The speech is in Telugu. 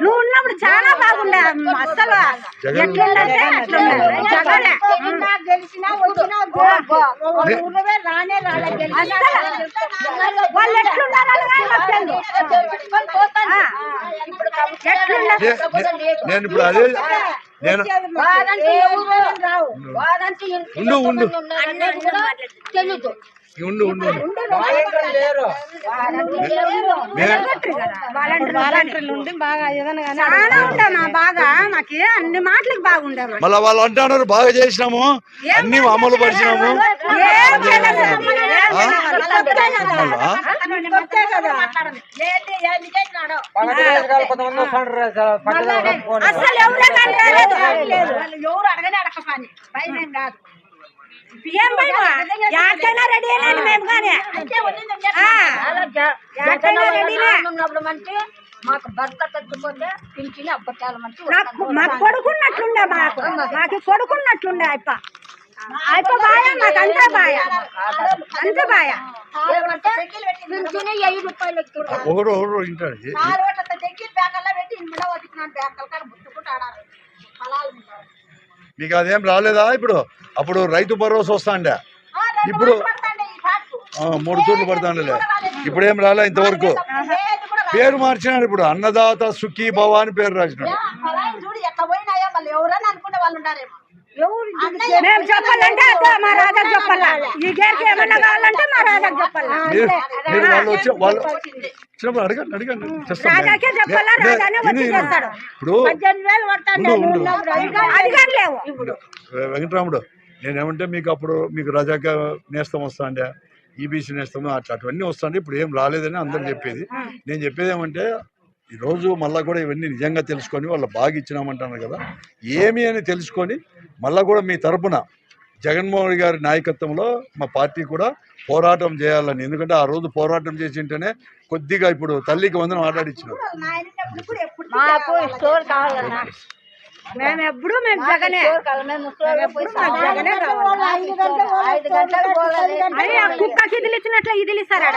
నువ్వు ఉన్నప్పుడు చాలా బాగుండే అసలు ఎట్లుందంటే జగనే వాళ్ళు ఎట్లున్నారని నేను ఇప్పుడు అదే నేను ఉండు ఉండు బాగా మాకు అన్ని మాటలకు బాగుండే మళ్ళీ వాళ్ళు అంటున్నారు బాగా చేసినాము అన్ని అమలు పరిచినాము అసలు ఎవరు అడగనే అడగని భయం కాదు ఏం భయం యాకైనా రెడీ అయినా మేము కానీ మాకు భర్త తగ్గిపోతే పింఛని అబ్బటాల మంచి మాకు కొడుకున్నట్లుండే మాకు కొడుకున్నట్లుండే అయిపో బాయ మాకు అంతా బాయ అంతా బాయ పింఛని 5 రూపాయలు ఒకరు ఇంటాడు మీకు అదేం రాలేదా ఇప్పుడు అప్పుడు రైతు భరోసా వస్తాండే ఇప్పుడు 3 తూర్లు పడతాండలే ఇప్పుడు ఏం రాలే ఇంతవరకు పేరు మార్చినాడు ఇప్పుడు అన్నదాత సుఖీ భవ అని పేరు రాసినాడు మేము చెప్పాలంటే మా రాజా చెప్పాలా ఈ గేర్కి ఏమన్నా కావాలంటే మా రాజా చెప్పాలా మీరు వాళ్ళు వచ్చి వాళ్ళు వచ్చినప్పుడు అడగండి అడగండి రాజాకే చెప్పాలా రాజానే వచ్చి చేస్తాడు ఇప్పుడు 18,000 ఇప్పుడు వెంకటరాముడు నేనేమంటే మీకు అప్పుడు మీకు రజాక నేస్తం వస్తాండే ఈబీసీ నేస్తాము అట్లాంటివన్నీ వస్తాండే ఇప్పుడు ఏం రాలేదని అందరూ చెప్పేది నేను చెప్పేది ఏమంటే ఈరోజు మళ్ళీ కూడా ఇవన్నీ నిజంగా తెలుసుకొని వాళ్ళు బాగా ఇచ్చినామంటున్నారు కదా ఏమి అని తెలుసుకొని మళ్ళీ కూడా మీ తరపున జగన్మోహన్ గారి నాయకత్వంలో మా పార్టీ కూడా పోరాటం చేయాలని ఎందుకంటే ఆ రోజు పోరాటం చేసింటేనే కొద్దిగా ఇప్పుడు తల్లికి వందనం ఆటాడిచ్చినారు మేము ఎప్పుడు మేము జగనే కుక్కకి ఇదిలిచ్చినట్లు ఇదిలిస్తారా